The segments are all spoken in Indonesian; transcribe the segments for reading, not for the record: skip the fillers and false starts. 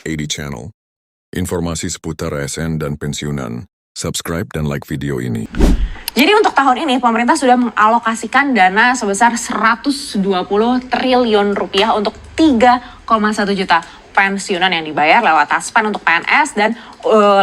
AD Channel. Informasi seputar ASN dan pensiunan. Subscribe dan like video ini. Jadi untuk tahun ini pemerintah sudah mengalokasikan dana sebesar 120 triliun rupiah untuk 3,1 juta pensiunan yang dibayar lewat Taspen untuk PNS dan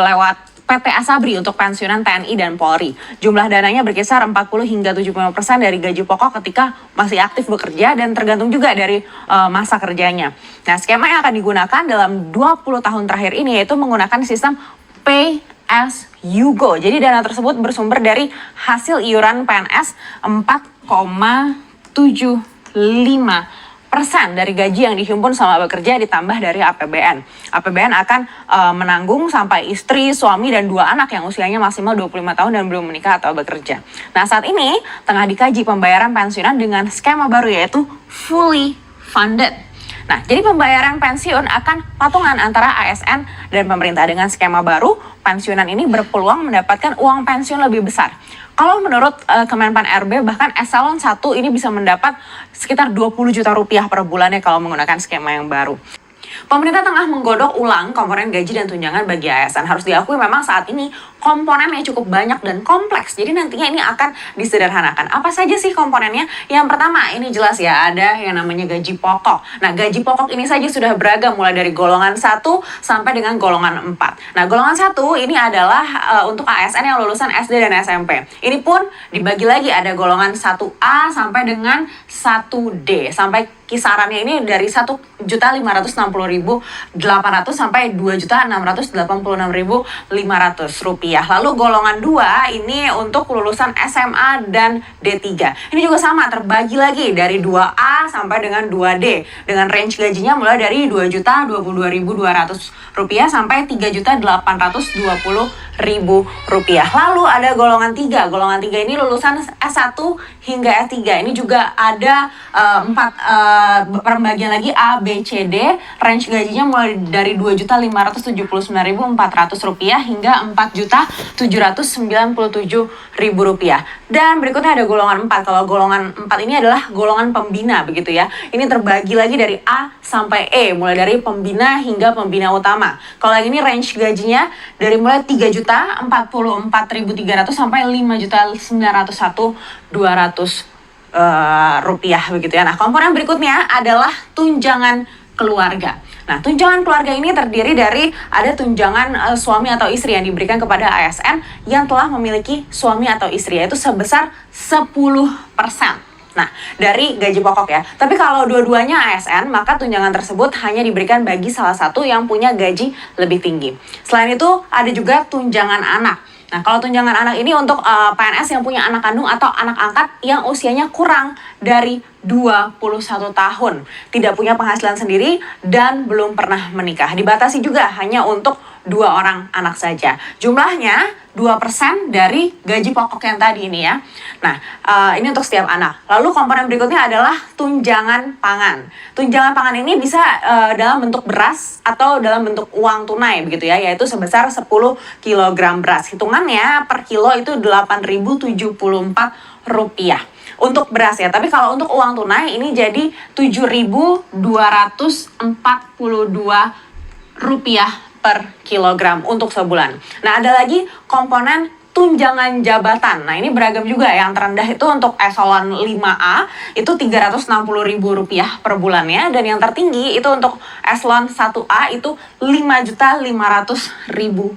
lewat PT Asabri untuk pensiunan TNI dan Polri. Jumlah dananya berkisar 40 hingga 75% dari gaji pokok ketika masih aktif bekerja dan tergantung juga dari masa kerjanya. Nah, skema yang akan digunakan dalam 20 tahun terakhir ini yaitu menggunakan sistem Pay as you go. Jadi dana tersebut bersumber dari hasil iuran PNS 4,75% dari gaji yang dihimpun selama bekerja ditambah dari APBN. APBN akan menanggung sampai istri, suami, dan 2 anak yang usianya maksimal 25 tahun dan belum menikah atau bekerja. Nah, saat ini tengah dikaji pembayaran pensiunan dengan skema baru yaitu fully funded. Nah, jadi pembayaran pensiun akan patungan antara ASN dan pemerintah. Dengan skema baru, pensiunan ini berpeluang mendapatkan uang pensiun lebih besar. Kalau menurut Kemenpan RB, bahkan eselon 1 ini bisa mendapat sekitar 20 juta rupiah per bulannya kalau menggunakan skema yang baru. Pemerintah tengah menggodok ulang komponen gaji dan tunjangan bagi ASN. Harus diakui memang saat ini komponennya cukup banyak dan kompleks. Jadi nantinya ini akan disederhanakan. Apa saja sih komponennya? Yang pertama, ini jelas ya, ada yang namanya gaji pokok. Nah, gaji pokok ini saja sudah beragam mulai dari golongan 1 sampai dengan golongan 4. Nah, golongan 1 ini adalah untuk ASN yang lulusan SD dan SMP. Ini pun dibagi lagi, ada golongan 1A sampai dengan 1D. Sampai kisarannya ini dari 1.560.800 sampai 2.686.500 rupiah. Lalu golongan 2 ini untuk lulusan SMA dan D3. Ini juga sama, terbagi lagi dari 2A sampai dengan 2D dengan range gajinya mulai dari 2.022.200 rupiah sampai 3.820.000 rupiah. Lalu ada golongan 3. Golongan 3 ini lulusan S1 hingga S3. Ini juga ada 4 pembagian lagi A, B, C, D. Range gajinya mulai dari 2.579.400 rupiah hingga 4.797.000 rupiah. Dan berikutnya ada golongan 4. Kalau golongan 4 ini adalah golongan pembina begitu ya. Ini terbagi lagi dari A sampai E, mulai dari pembina hingga pembina utama. Kalau yang ini range gajinya dari mulai 3.044.300 sampai 5.901.200 rupiah begitu ya. Nah, komponen berikutnya adalah tunjangan keluarga. Nah, tunjangan keluarga ini terdiri dari ada tunjangan suami atau istri yang diberikan kepada ASN yang telah memiliki suami atau istri, yaitu sebesar 10%. Nah, dari gaji pokok ya. Tapi kalau dua-duanya ASN, maka tunjangan tersebut hanya diberikan bagi salah satu yang punya gaji lebih tinggi. Selain itu, ada juga tunjangan anak. Nah, kalau tunjangan anak ini untuk PNS yang punya anak kandung atau anak angkat yang usianya kurang dari 21 tahun, tidak punya penghasilan sendiri dan belum pernah menikah. Dibatasi juga hanya untuk 2 orang anak saja. Jumlahnya 2% dari gaji pokok yang tadi ini ya. Nah, ini untuk setiap anak. Lalu komponen berikutnya adalah tunjangan pangan. Tunjangan pangan ini bisa dalam bentuk beras atau dalam bentuk uang tunai begitu ya, yaitu sebesar 10 kg beras. Hitungannya per kilo itu 8.074 rupiah. Untuk beras ya, tapi kalau untuk uang tunai ini jadi 7.242 rupiah per kilogram untuk sebulan. Nah, ada lagi komponen tunjangan jabatan. Nah, ini beragam juga. Yang terendah itu untuk eselon 5A itu 360.000 rupiah per bulannya, dan yang tertinggi itu untuk eselon 1A itu 5.500.000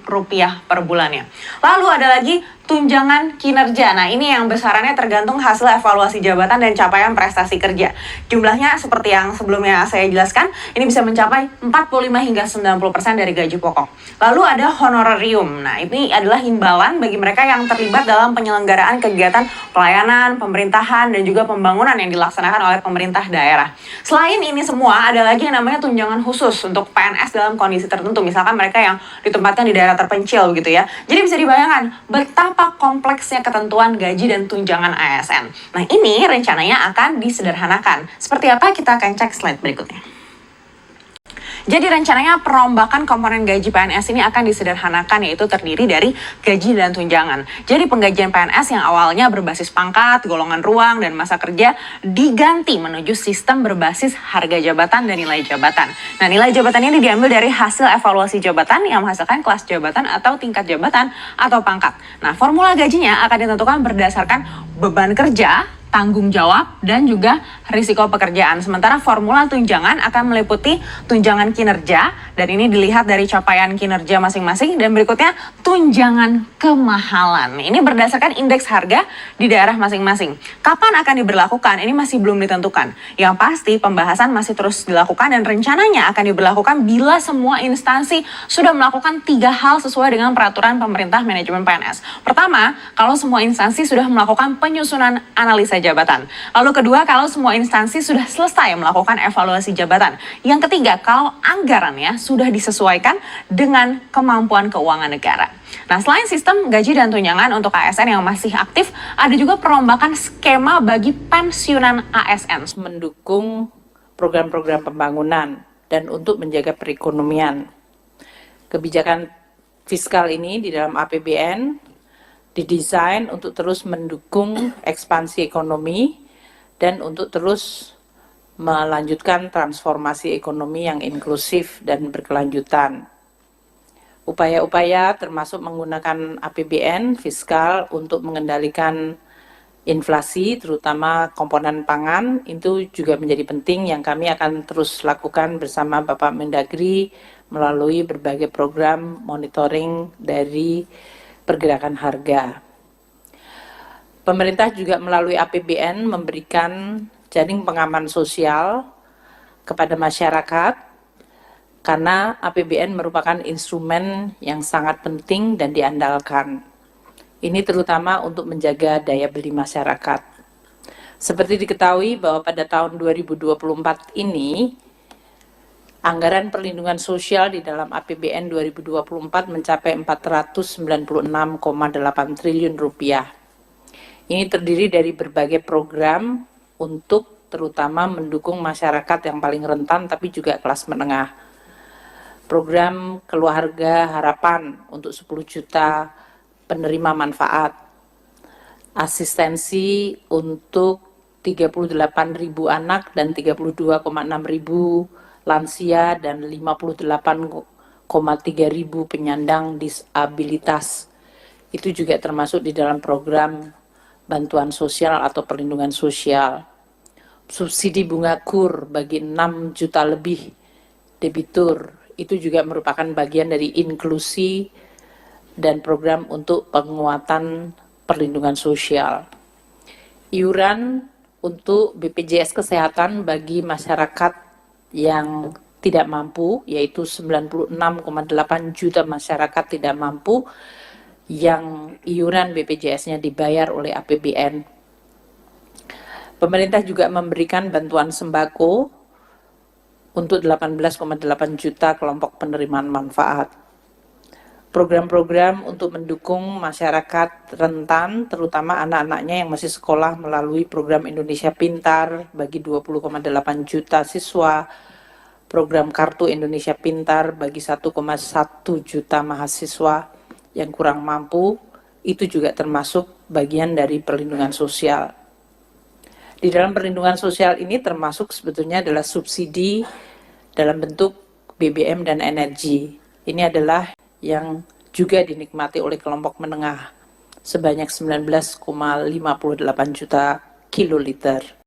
rupiah per bulannya. Lalu ada lagi tunjangan kinerja. Nah, ini yang besarannya tergantung hasil evaluasi jabatan dan capaian prestasi kerja. Jumlahnya seperti yang sebelumnya saya jelaskan, ini bisa mencapai 45 hingga 90% dari gaji pokok. Lalu ada honorarium. Nah, ini adalah imbalan bagi mereka yang terlibat dalam penyelenggaraan kegiatan pelayanan, pemerintahan, dan juga pembangunan yang dilaksanakan oleh pemerintah daerah. Selain ini semua, ada lagi yang namanya tunjangan khusus untuk PNS dalam kondisi tertentu. Misalkan mereka yang ditempatkan di daerah terpencil gitu ya. Jadi bisa dibayangkan betapa kompleksnya ketentuan gaji dan tunjangan ASN. Nah, ini rencananya akan disederhanakan. Seperti apa? Kita akan cek slide berikutnya. Jadi rencananya perombakan komponen gaji PNS ini akan disederhanakan, yaitu terdiri dari gaji dan tunjangan. Jadi penggajian PNS yang awalnya berbasis pangkat, golongan ruang, dan masa kerja diganti menuju sistem berbasis harga jabatan dan nilai jabatan. Nah, nilai jabatan ini diambil dari hasil evaluasi jabatan yang menghasilkan kelas jabatan atau tingkat jabatan atau pangkat. Nah, formula gajinya akan ditentukan berdasarkan beban kerja, tanggung jawab, dan juga risiko pekerjaan. Sementara formula tunjangan akan meliputi tunjangan kinerja, dan ini dilihat dari capaian kinerja masing-masing, dan berikutnya tunjangan kemahalan. Ini berdasarkan indeks harga di daerah masing-masing. Kapan akan diberlakukan? Ini masih belum ditentukan. Yang pasti pembahasan masih terus dilakukan dan rencananya akan diberlakukan bila semua instansi sudah melakukan 3 hal sesuai dengan peraturan pemerintah manajemen PNS. Pertama, kalau semua instansi sudah melakukan penyusunan analisa jabatan. Lalu kedua, kalau semua instansi sudah selesai melakukan evaluasi jabatan. Yang ketiga, kalau anggarannya sudah disesuaikan dengan kemampuan keuangan negara. Nah, selain sistem gaji dan tunjangan untuk ASN yang masih aktif, ada juga perombakan skema bagi pensiunan ASN. Mendukung program-program pembangunan dan untuk menjaga perekonomian. Kebijakan fiskal ini di dalam APBN didesain untuk terus mendukung ekspansi ekonomi dan untuk terus melanjutkan transformasi ekonomi yang inklusif dan berkelanjutan. Upaya-upaya termasuk menggunakan APBN fiskal untuk mengendalikan inflasi, terutama komponen pangan, itu juga menjadi penting yang kami akan terus lakukan bersama Bapak Mendagri melalui berbagai program monitoring dari pergerakan harga. Pemerintah juga melalui APBN memberikan jaring pengaman sosial kepada masyarakat karena APBN merupakan instrumen yang sangat penting dan diandalkan. Ini terutama untuk menjaga daya beli masyarakat. Seperti diketahui bahwa pada tahun 2024 ini anggaran perlindungan sosial di dalam APBN 2024 mencapai 496,8 triliun rupiah. Ini terdiri dari berbagai program untuk terutama mendukung masyarakat yang paling rentan tapi juga kelas menengah. Program Keluarga Harapan untuk 10 juta penerima manfaat. Asistensi untuk 38.000 anak dan 32,6 ribu lansia dan 58,3 ribu penyandang disabilitas. Itu juga termasuk di dalam program bantuan sosial atau perlindungan sosial. Subsidi bunga KUR bagi 6 juta lebih debitur, itu juga merupakan bagian dari inklusi dan program untuk penguatan perlindungan sosial. Iuran untuk BPJS Kesehatan bagi masyarakat yang tidak mampu, yaitu 96,8 juta masyarakat tidak mampu yang iuran BPJS-nya dibayar oleh APBN. Pemerintah juga memberikan bantuan sembako untuk 18,8 juta kelompok penerimaan manfaat. Program-program untuk mendukung masyarakat rentan, terutama anak-anaknya yang masih sekolah melalui program Indonesia Pintar bagi 20,8 juta siswa, program Kartu Indonesia Pintar bagi 1,1 juta mahasiswa yang kurang mampu, itu juga termasuk bagian dari perlindungan sosial. Di dalam perlindungan sosial ini termasuk sebetulnya adalah subsidi dalam bentuk BBM dan energi. Ini adalah yang juga dinikmati oleh kelompok menengah sebanyak 19,58 juta kiloliter.